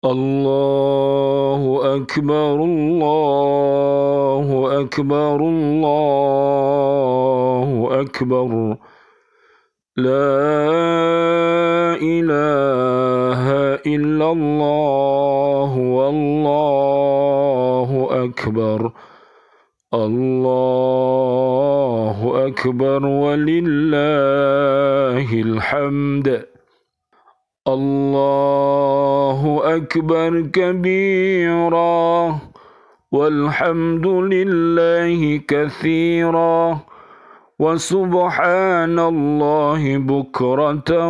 الله أكبر الله أكبر الله أكبر لا إله إلا الله والله أكبر الله أكبر ولله الحمد الله أكبر كبيرا والحمد لله كثيرا وسبحان الله بكرة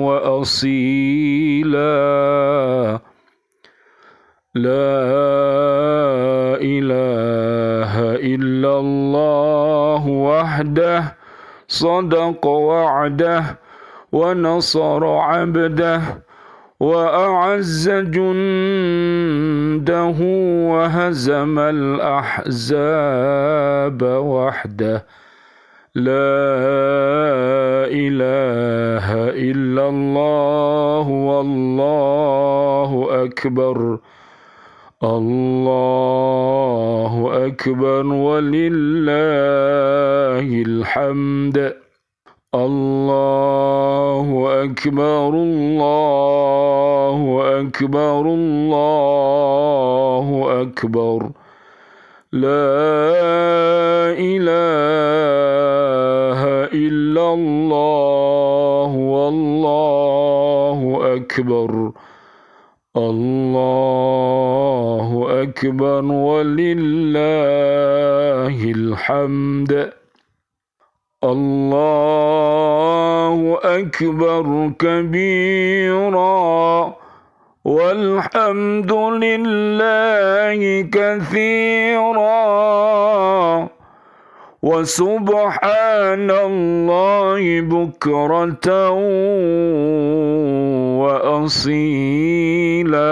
وأصيلا لا إله إلا الله وحده صدق وعده ونصر عبده وأعز جنده وهزم الأحزاب وحده لا إله إلا الله والله أكبر الله أكبر ولله الحمد الله أكبر الله أكبر الله أكبر لا إله إلا الله والله أكبر الله أكبر ولله الحمد الله أكبر كبيرا والحمد لله كثيرا وسبحان الله بكرة وأصيلا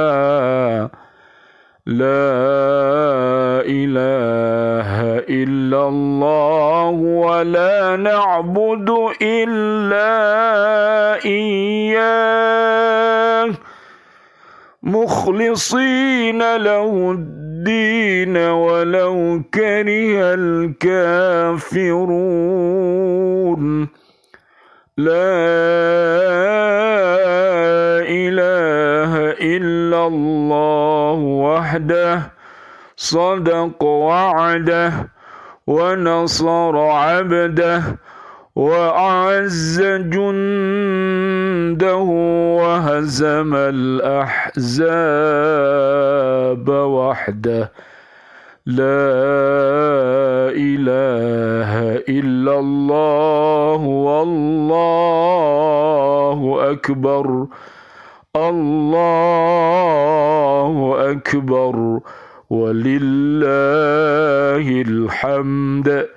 لا إله إلا الله ولا نعبد إلا إياه مخلصين له الدين ولو كره الكافرون لا إله إلا الله وحده صدق وعده ونصر عبده وأعز جنده وهزم الأحزاب وحده لا إله إلا الله والله أكبر الله أكبر ولله الحمد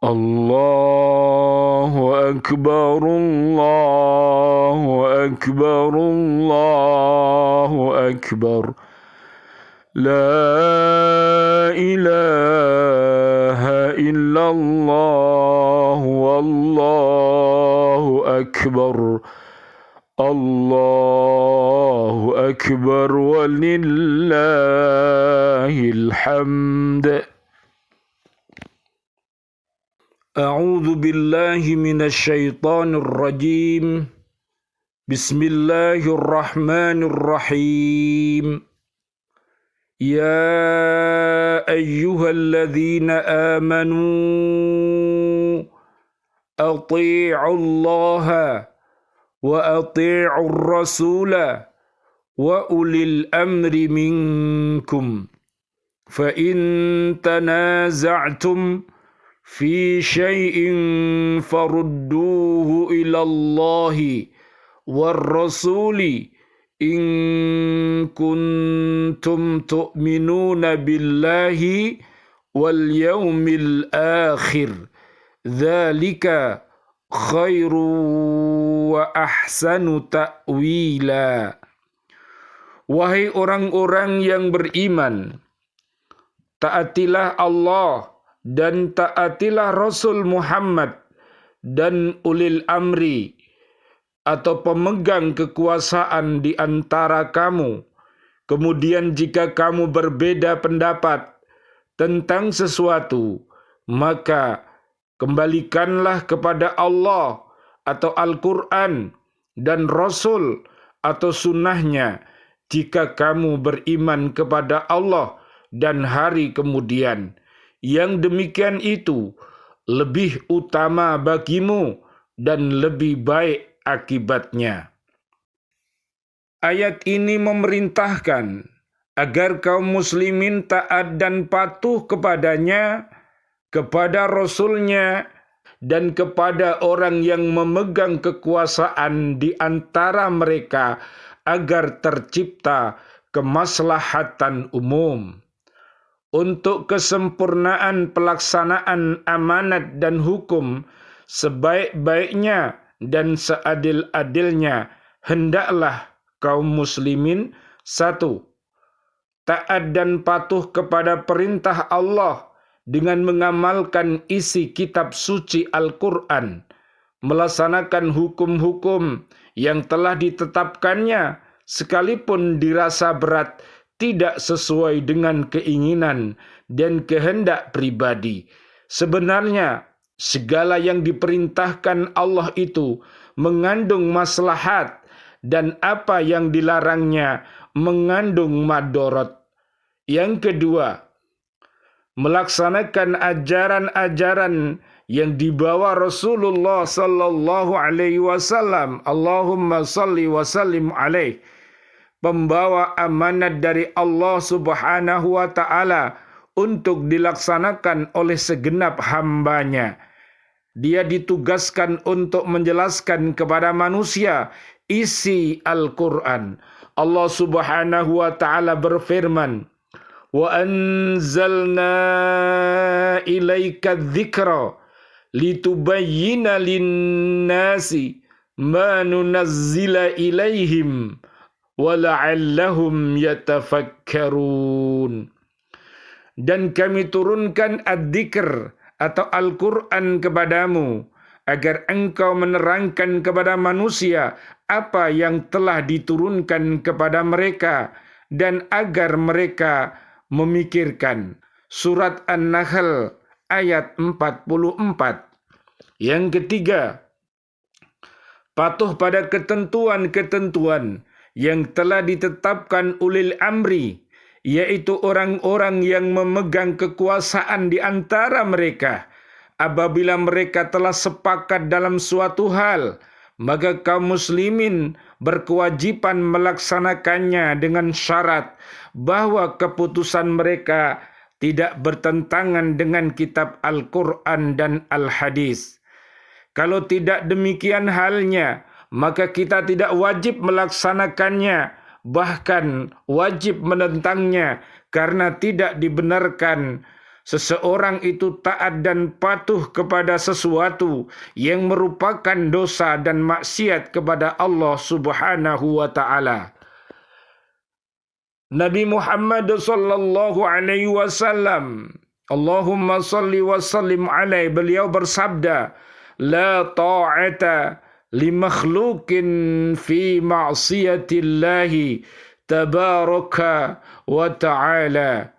الله أكبر الله أكبر الله أكبر لا إله إلا الله والله أكبر الله أكبر ولله الحمد أعوذ بالله من الشيطان الرجيم بسم الله الرحمن الرحيم يا أيها الذين آمنوا أطيعوا الله وأطيعوا الرسول وأولي الأمر منكم فإن تنازعتم في شيء فردوه إلى الله والرسول إن كنتم تؤمنون بالله واليوم الآخر ذلك خير وأحسن تأويلا. Wahai orang-orang yang beriman, taatilah Allah dan taatilah Rasul Muhammad dan ulil amri, atau pemegang kekuasaan di antara kamu. Kemudian jika kamu berbeda pendapat tentang sesuatu, maka kembalikanlah kepada Allah atau Al-Quran dan Rasul atau sunnahnya jika kamu beriman kepada Allah dan hari kemudian. Yang demikian itu lebih utama bagimu dan lebih baik akibatnya. Ayat ini memerintahkan agar kaum muslimin taat dan patuh kepadanya, kepada Rasulnya, dan kepada orang yang memegang kekuasaan di antara mereka agar tercipta kemaslahatan umum. Untuk kesempurnaan pelaksanaan amanat dan hukum sebaik-baiknya dan seadil-adilnya, hendaklah kaum muslimin: 1. Taat dan patuh kepada perintah Allah dengan mengamalkan isi kitab suci Al-Quran, melaksanakan hukum-hukum yang telah ditetapkannya sekalipun dirasa berat, tidak sesuai dengan keinginan dan kehendak pribadi. Sebenarnya segala yang diperintahkan Allah itu mengandung maslahat, dan apa yang dilarangnya mengandung madorot. Yang kedua, melaksanakan ajaran-ajaran yang dibawa Rasulullah sallallahu alaihi wasallam. Allahumma salli wa sallim alaih. Pembawa amanat dari Allah subhanahu wa ta'ala untuk dilaksanakan oleh segenap hambanya. Dia ditugaskan untuk menjelaskan kepada manusia isi Al-Quran. Allah subhanahu wa ta'ala berfirman, wa anzalna ilaika dzikra litubayyina linnasi ma nunazzila ilaihim wa la'allahum yatafakkarun. Dan kami turunkan ad-dzikr atau Al-Quran kepadamu agar engkau menerangkan kepada manusia apa yang telah diturunkan kepada mereka dan agar mereka memikirkan. Surat An-Nahl ayat 44. Yang ketiga, patuh pada ketentuan-ketentuan yang telah ditetapkan ulil amri, yaitu orang-orang yang memegang kekuasaan di antara mereka. Apabila mereka telah sepakat dalam suatu hal, maka kaum muslimin berkewajiban melaksanakannya dengan syarat bahwa keputusan mereka tidak bertentangan dengan kitab Al-Quran dan Al-Hadis. Kalau tidak demikian halnya, maka kita tidak wajib melaksanakannya, bahkan wajib menentangnya, karena tidak dibenarkan seseorang itu taat dan patuh kepada sesuatu yang merupakan dosa dan maksiat kepada Allah subhanahu wa ta'ala. Nabi Muhammad sallallahu alaihi wasallam, Allahumma salli wa sallim alaihi, beliau bersabda, la ta'ata li makhlukin fi ma'siyatillahi tabaraka wa ta'ala.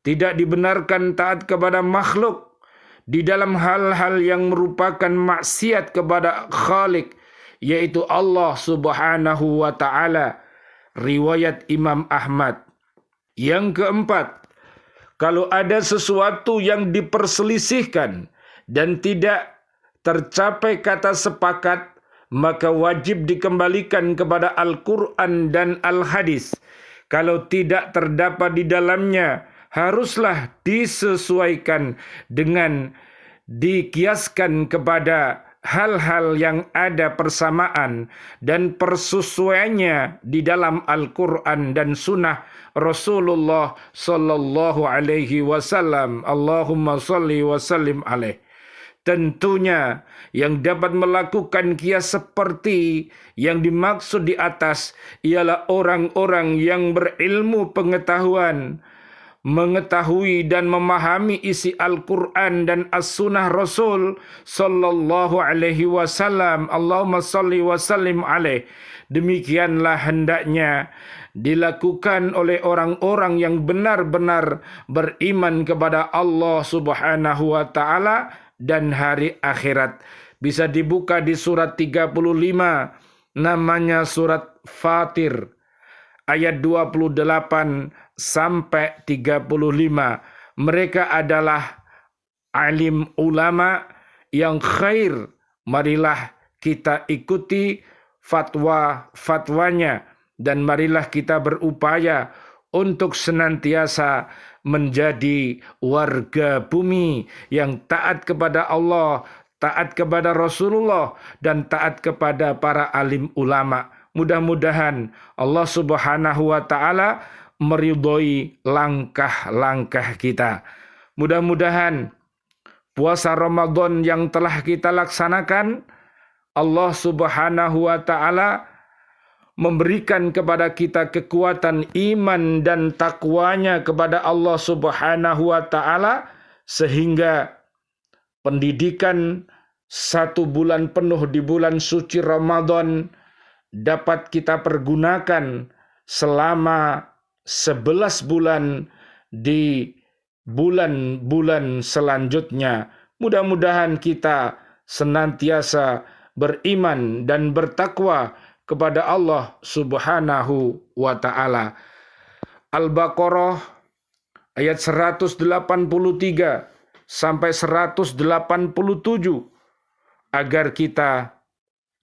Tidak dibenarkan taat kepada makhluk di dalam hal-hal yang merupakan maksiat kepada Khalik, yaitu Allah subhanahu wa ta'ala. Riwayat Imam Ahmad. Yang keempat, kalau ada sesuatu yang diperselisihkan dan tidak tercapai kata sepakat, maka wajib dikembalikan kepada Al-Quran dan Al-Hadis. Kalau tidak terdapat di dalamnya, haruslah disesuaikan dengan dikiaskan kepada hal-hal yang ada persamaan dan persesuaiannya di dalam Al-Quran dan Sunnah Rasulullah sallallahu alaihi wasallam. Allahumma salli wa sallim alaih. Tentunya yang dapat melakukan kias seperti yang dimaksud di atas ialah orang-orang yang berilmu pengetahuan, mengetahui dan memahami isi Al-Quran dan As-Sunnah Rasul sallallahu alaihi wasallam. Allahumma salli wa sallim alaih. Demikianlah hendaknya dilakukan oleh orang-orang yang benar-benar beriman kepada Allah Subhanahu wa taala dan hari akhirat. Bisa dibuka di surat 35, namanya surat Fatir, ayat 28 sampai 35. Mereka adalah alim ulama yang khair. Marilah kita ikuti fatwa-fatwanya dan marilah kita berupaya untuk senantiasa menjadi warga bumi yang taat kepada Allah, taat kepada Rasulullah, dan taat kepada para alim ulama. Mudah-mudahan Allah Subhanahu wa taala meridhoi langkah-langkah kita. Mudah-mudahan puasa Ramadan yang telah kita laksanakan, Allah Subhanahu wa taala memberikan kepada kita kekuatan iman dan takwanya kepada Allah Subhanahu wa taala, sehingga pendidikan 1 bulan penuh di bulan suci Ramadan dapat kita pergunakan selama 11 bulan di bulan-bulan selanjutnya. Mudah-mudahan kita senantiasa beriman dan bertakwa kepada Allah Subhanahu wa taala. Al-Baqarah ayat 183 sampai 187, agar kita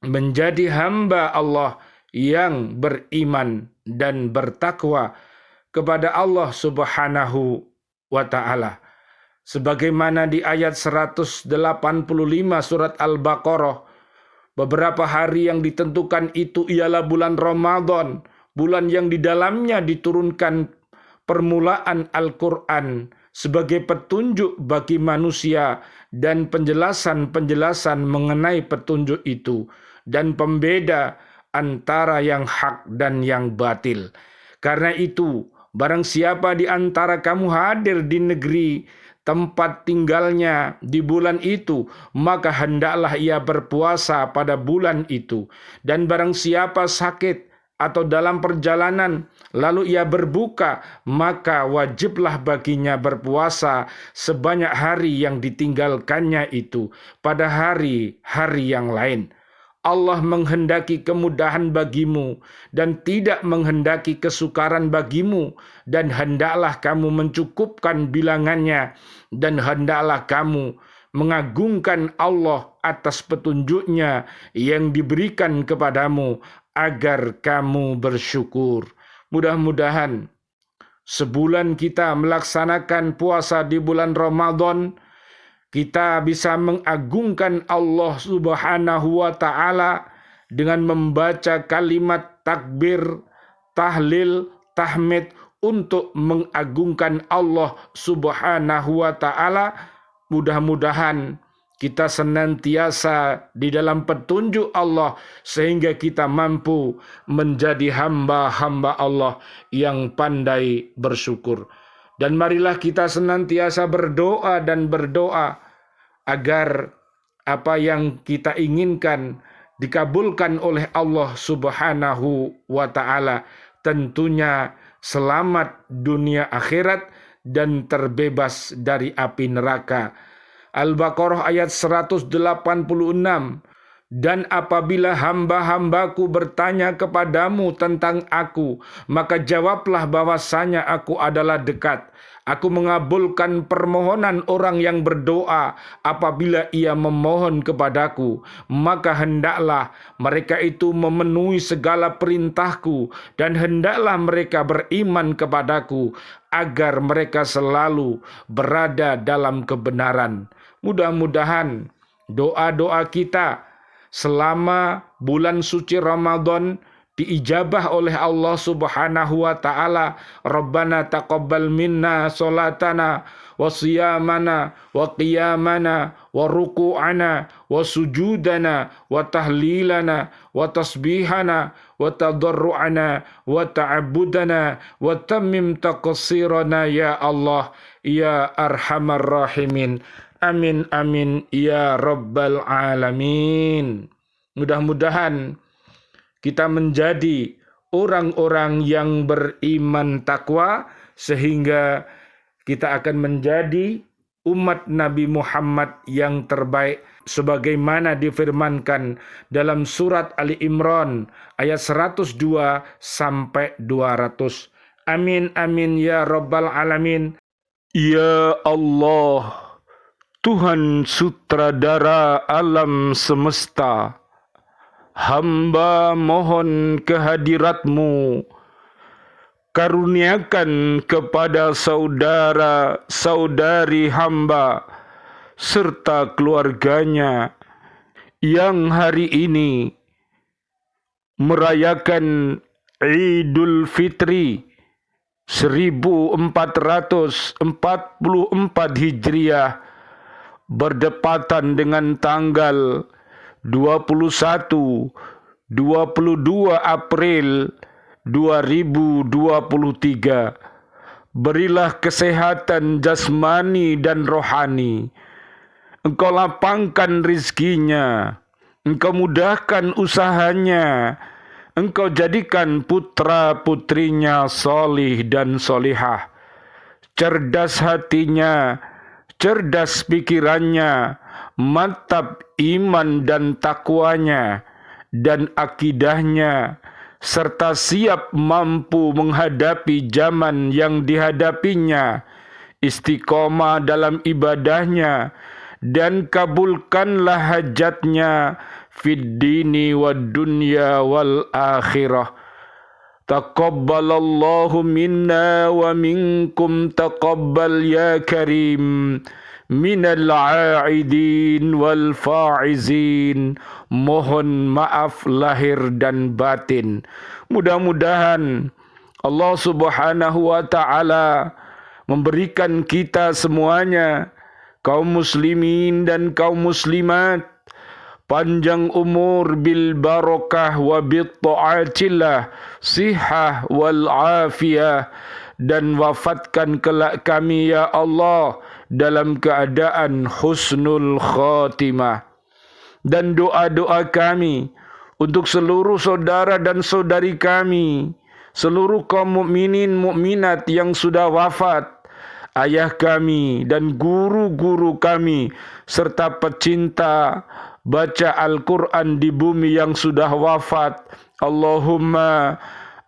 menjadi hamba Allah yang beriman dan bertakwa kepada Allah Subhanahu wa taala. Sebagaimana di ayat 185 surat Al-Baqarah, beberapa hari yang ditentukan itu ialah bulan Ramadan, bulan yang di dalamnya diturunkan permulaan Al-Quran sebagai petunjuk bagi manusia dan penjelasan-penjelasan mengenai petunjuk itu dan pembeda antara yang hak dan yang batil. Karena itu, barang siapa di antara kamu hadir di negeri tempat tinggalnya di bulan itu, maka hendaklah ia berpuasa pada bulan itu. Dan barang siapa sakit atau dalam perjalanan lalu ia berbuka, maka wajiblah baginya berpuasa sebanyak hari yang ditinggalkannya itu pada hari-hari yang lain. Allah menghendaki kemudahan bagimu dan tidak menghendaki kesukaran bagimu, dan hendaklah kamu mencukupkan bilangannya, dan hendaklah kamu mengagungkan Allah atas petunjuknya yang diberikan kepadamu agar kamu bersyukur. Mudah-mudahan sebulan kita melaksanakan puasa di bulan Ramadan, kita bisa mengagungkan Allah Subhanahu wa taala dengan membaca kalimat takbir, tahlil, tahmid untuk mengagungkan Allah Subhanahu wa taala. Mudah-mudahan kita senantiasa di dalam petunjuk Allah sehingga kita mampu menjadi hamba-hamba Allah yang pandai bersyukur. Dan marilah kita senantiasa berdoa dan berdoa agar apa yang kita inginkan dikabulkan oleh Allah Subhanahu wa taala. Tentunya selamat dunia akhirat dan terbebas dari api neraka. Al-Baqarah ayat 186. Dan apabila hamba-hambaku bertanya kepadamu tentang aku, maka jawablah bahwasanya aku adalah dekat. Aku mengabulkan permohonan orang yang berdoa apabila ia memohon kepadaku. Maka hendaklah mereka itu memenuhi segala perintahku, dan hendaklah mereka beriman kepadaku, agar mereka selalu berada dalam kebenaran. Mudah-mudahan doa-doa kita selama bulan suci Ramadan diijabah oleh Allah Subhanahu wa taala. Rabbana taqabbal minna salatana wa siyamana wa qiyamana wa ruku'ana wa sujudana wa tahlilana wa tasbihana wa tadarru'ana wa ta'abbudana wa tammim taqsirana ya Allah ya arhamar rahimin. Amin amin ya rabbal alamin. Mudah-mudahan kita menjadi orang-orang yang beriman takwa sehingga kita akan menjadi umat Nabi Muhammad yang terbaik sebagaimana difirmankan dalam surat Ali Imran ayat 102 sampai 200. Amin amin ya rabbal alamin. Ya Allah, Tuhan sutradara alam semesta, hamba mohon kehadirat-Mu. Karuniakan kepada saudara-saudari hamba serta keluarganya yang hari ini merayakan Idul Fitri 1444 Hijriah berdepatan dengan tanggal 22 April 2023. Berilah kesehatan jasmani dan rohani. Engkau lapangkan rizkinya. Engkau mudahkan usahanya. Engkau jadikan putra-putrinya solih dan solihah. Cerdas hatinya, cerdas pikirannya, mantap iman dan takwanya, dan akidahnya, serta siap mampu menghadapi zaman yang dihadapinya, istiqomah dalam ibadahnya, dan kabulkanlah hajatnya fid dini wad dunya wal akhirah. Taqabbalallahu minna wa minkum taqabbal ya karim minal a'idin wal fa'izin. Mohon maaf lahir dan batin. Mudah-mudahan Allah Subhanahu wa ta'ala memberikan kita semuanya, kaum muslimin dan kaum muslimat, panjang umur bil barakah wa bit ta'atillah, sihah wal afiyah, dan wafatkan kelak kami ya Allah dalam keadaan husnul khatimah. Dan doa-doa kami untuk seluruh saudara dan saudari kami, seluruh kaum mukminin mukminat yang sudah wafat, ayah kami dan guru-guru kami, serta pecinta baca Al-Quran di bumi yang sudah wafat. Allahumma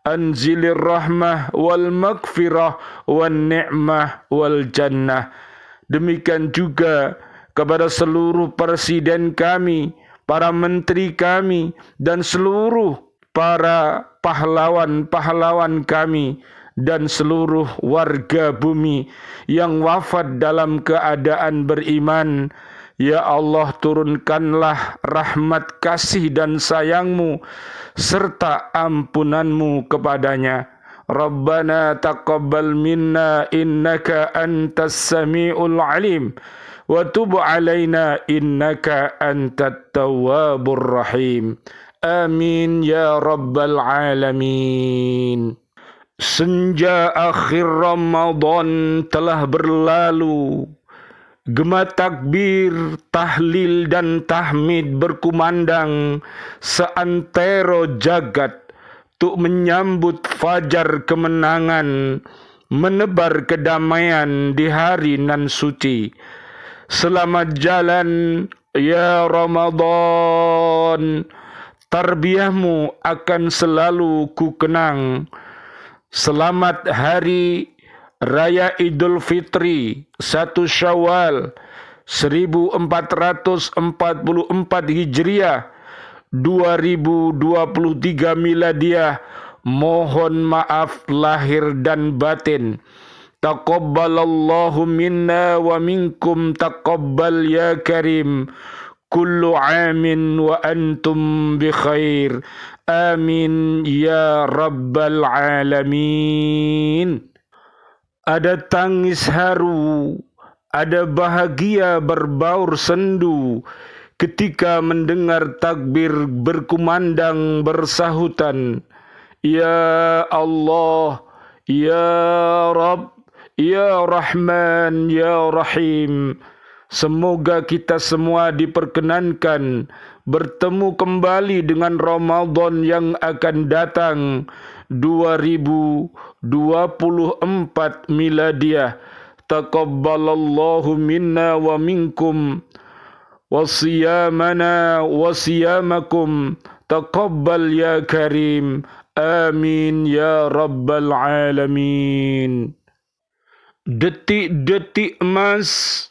anzilir rahmah wal maghfirah wal ni'mah wal jannah. Demikian juga kepada seluruh presiden kami, para menteri kami, dan seluruh para pahlawan-pahlawan kami, dan seluruh warga bumi yang wafat dalam keadaan beriman. Ya Allah, turunkanlah rahmat kasih dan sayang-Mu serta ampunan-Mu kepadanya. Rabbana taqabbal minna innaka antas sami'ul alim wa tub alaina innaka antat tawwabur rahim. Amin ya rabbal alamin. Senja akhir Ramadan telah berlalu. Gema takbir, tahlil dan tahmid berkumandang seantero jagat untuk menyambut fajar kemenangan, menebar kedamaian di hari nan suci. Selamat jalan ya Ramadan, tarbiyahmu akan selalu ku kenang. Selamat hari Raya Idul Fitri 1 Syawal 1444 Hijriah 2023 Miladiah. Mohon maaf lahir dan batin. Taqabbalallahu minna wa minkum taqabbal ya karim. Kullu amin wa antum bi khair. Amin ya rabbal alamin. Ada tangis haru, ada bahagia berbaur sendu ketika mendengar takbir berkumandang bersahutan, Ya Allah, Ya Rabb, Ya Rahman, Ya Rahim. Semoga kita semua diperkenankan bertemu kembali dengan Ramadan yang akan datang 2024 miladiah. Taqabbalallahu minna wa minkum wa siyamana wa siyamakum. Taqabbal ya karim. Amin ya rabbal alamin. Detik-detik emas,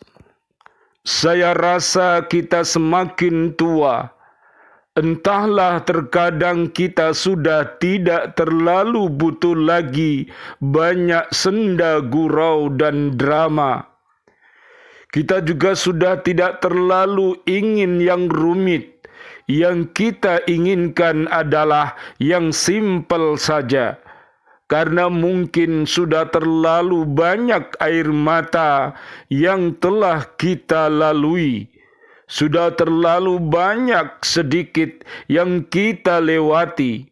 saya rasa kita semakin tua. Entahlah, terkadang kita sudah tidak terlalu butuh lagi banyak senda gurau dan drama. Kita juga sudah tidak terlalu ingin yang rumit. Yang kita inginkan adalah yang simpel saja. Karena mungkin sudah terlalu banyak air mata yang telah kita lalui. Sudah terlalu banyak sedikit yang kita lewati.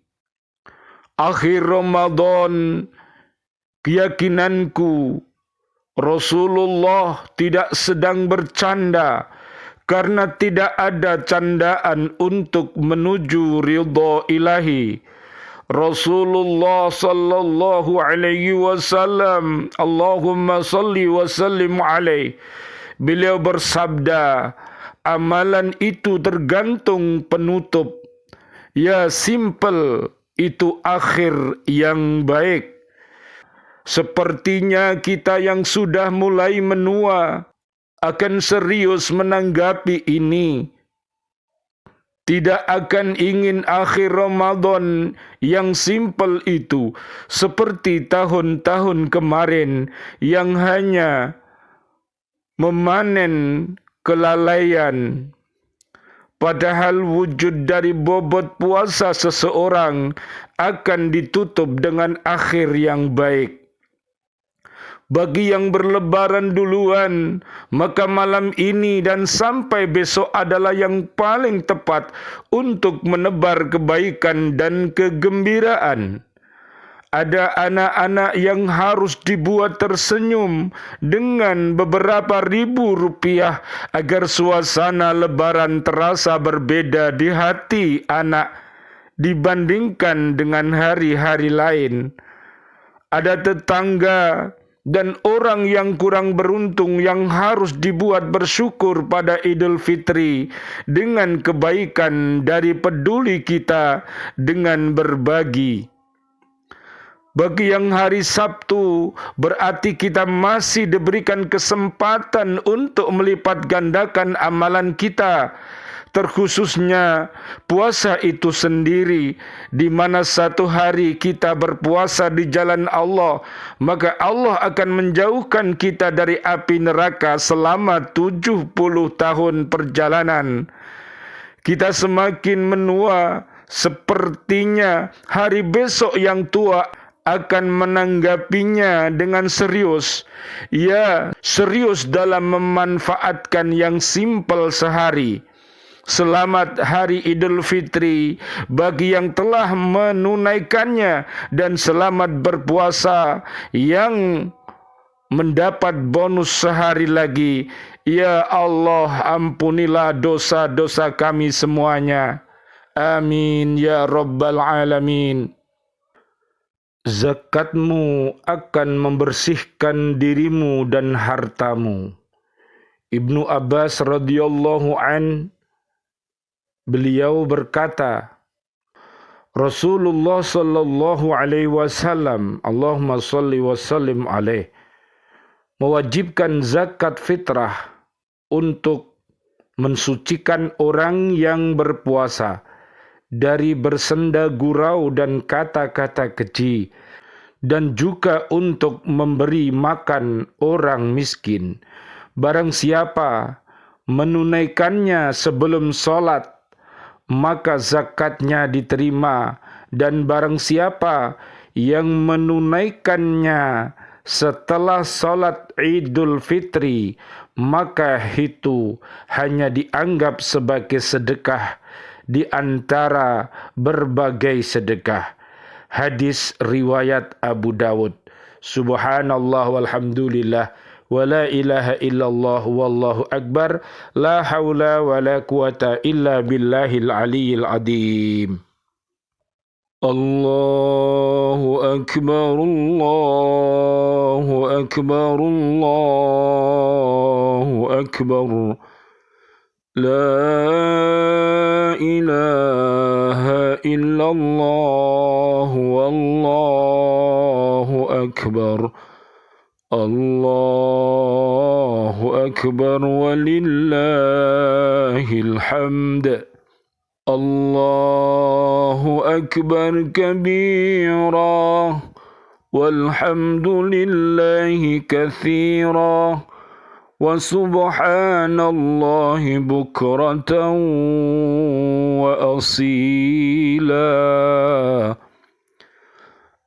Akhir Ramadan, keyakinanku, Rasulullah tidak sedang bercanda, karena tidak ada candaan untuk menuju ridha ilahi. Rasulullah sallallahu alaihi wasallam, Allahumma salli wa sallim alaihi. Beliau bersabda, amalan itu tergantung penutup. Ya simple, itu akhir yang baik. Sepertinya kita yang sudah mulai menua akan serius menanggapi ini. Tidak akan ingin akhir Ramadan yang simpel itu seperti tahun-tahun kemarin yang hanya memanen kelalaian. Padahal wujud dari bobot puasa seseorang akan ditutup dengan akhir yang baik. Bagi yang berlebaran duluan, maka malam ini dan sampai besok adalah yang paling tepat untuk menebar kebaikan dan kegembiraan. Ada anak-anak yang harus dibuat tersenyum dengan beberapa ribu rupiah agar suasana lebaran terasa berbeda di hati anak dibandingkan dengan hari-hari lain. Ada tetangga dan orang yang kurang beruntung yang harus dibuat bersyukur pada Idul Fitri dengan kebaikan dari peduli kita dengan berbagi. Bagi yang hari Sabtu, berarti kita masih diberikan kesempatan untuk melipat gandakan amalan kita. Terkhususnya puasa itu sendiri, di mana satu hari kita berpuasa di jalan Allah, maka Allah akan menjauhkan kita dari api neraka selama 70 tahun perjalanan. Kita semakin menua, sepertinya hari besok yang tua akan menanggapinya dengan serius. Ya, serius dalam memanfaatkan yang simpel sehari. Selamat Hari Idul Fitri bagi yang telah menunaikannya, dan selamat berpuasa yang mendapat bonus sehari lagi. Ya Allah, ampunilah dosa-dosa kami semuanya. Amin ya rabbal alamin. Zakatmu akan membersihkan dirimu dan hartamu. Ibnu Abbas radhiyallahu an, beliau berkata, Rasulullah sallallahu alaihi wasallam, Allahumma salli wa sallim alaih, mewajibkan zakat fitrah untuk mensucikan orang yang berpuasa dari bersenda gurau dan kata-kata keji, dan juga untuk memberi makan orang miskin. Barang siapa menunaikannya sebelum sholat, maka zakatnya diterima, dan barang siapa yang menunaikannya setelah sholat Idul Fitri, maka itu hanya dianggap sebagai sedekah di antara berbagai sedekah. Hadis riwayat Abu Dawud. Subhanallah walhamdulillah wa la ilaha illallah wallahu akbar la haula wa la quwata illa billahil aliyyil azim. Allahu akbar, Allahu akbar, Allahu akbar. La ilaha illallah wallahu akbar. Allahu akbar walillahil hamd. Allahu akbar kabira walhamdulillahi katsira wa subhanallahi bukratan wa asila.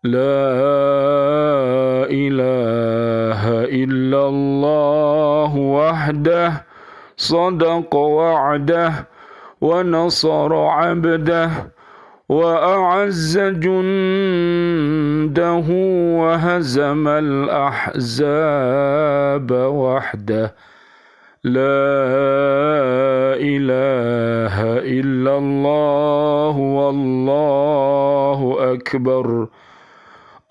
La ilaha illallah wahdah sadaqa wa'dah wa nasara 'abdah wa a'azza jundahu wa hazama al-ahzaba wahdah. La ilaha illallah wallahu akbar.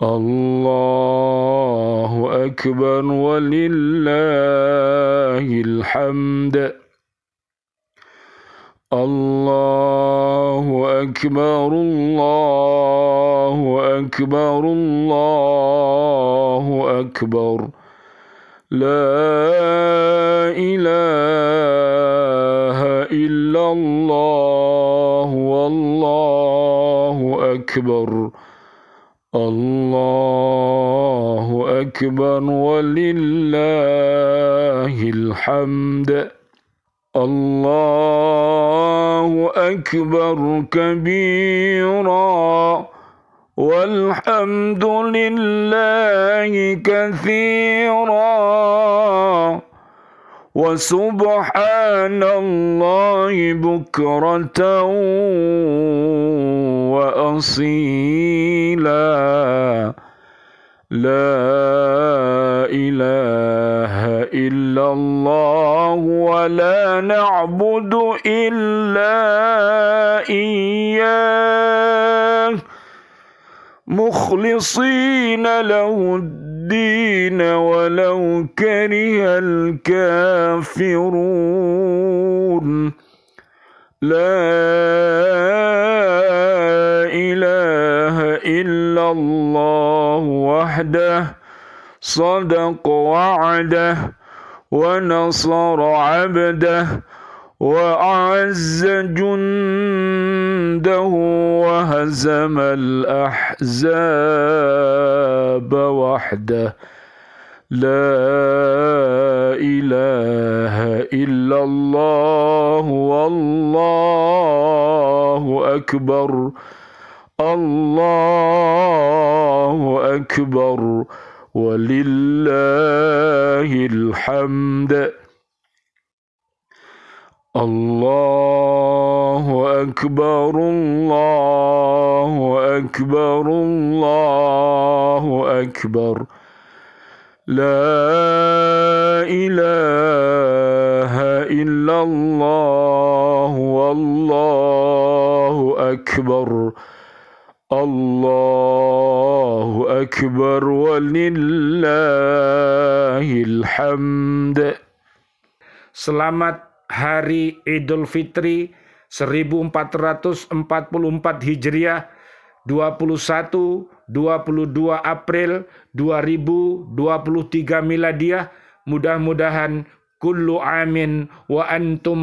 Allahu akbar walillahil hamd. Allahu akbar, Allahu akbar, Allahu akbar. La ilaha illallah wallahu akbar. Allahu akbar walillahil hamd. Allahu akbar kabira walhamdulillahi katsira wa subhanallahi bukratan wa asila. La ilaha illallah wa la na'budu illa iyyah mukhlisina lahud-din walau karihal kafirun. La ilaha illallah wahdah sadaqa wa'dah wa nasara 'abdah wa a'azza jundahu wa hazama al-ahzaba wahdah. La ilaha illallah wallahu akbar. Allahu akbar walillahil hamd. Allahu akbar, Allahu akbar, Allahu akbar. La ilaha illallah wallahu akbar. Allahu akbar walillahil hamd. Selamat Hari Idul Fitri 1444 Hijriah, 21-22 April 2023 Miladiah. Mudah-mudahan kullu amin wa antum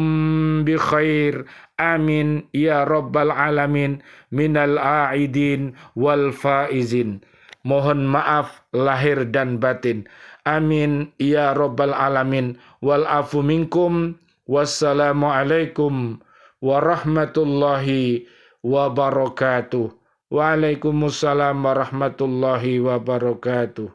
bi khair. Amin ya rabbal alamin minal a'idin wal faizin. Mohon maaf lahir dan batin. Amin ya rabbal alamin wal afu minkum. Wassalamualaikum warahmatullahi wabarakatuh. Waalaikumsalam warahmatullahi wabarakatuh.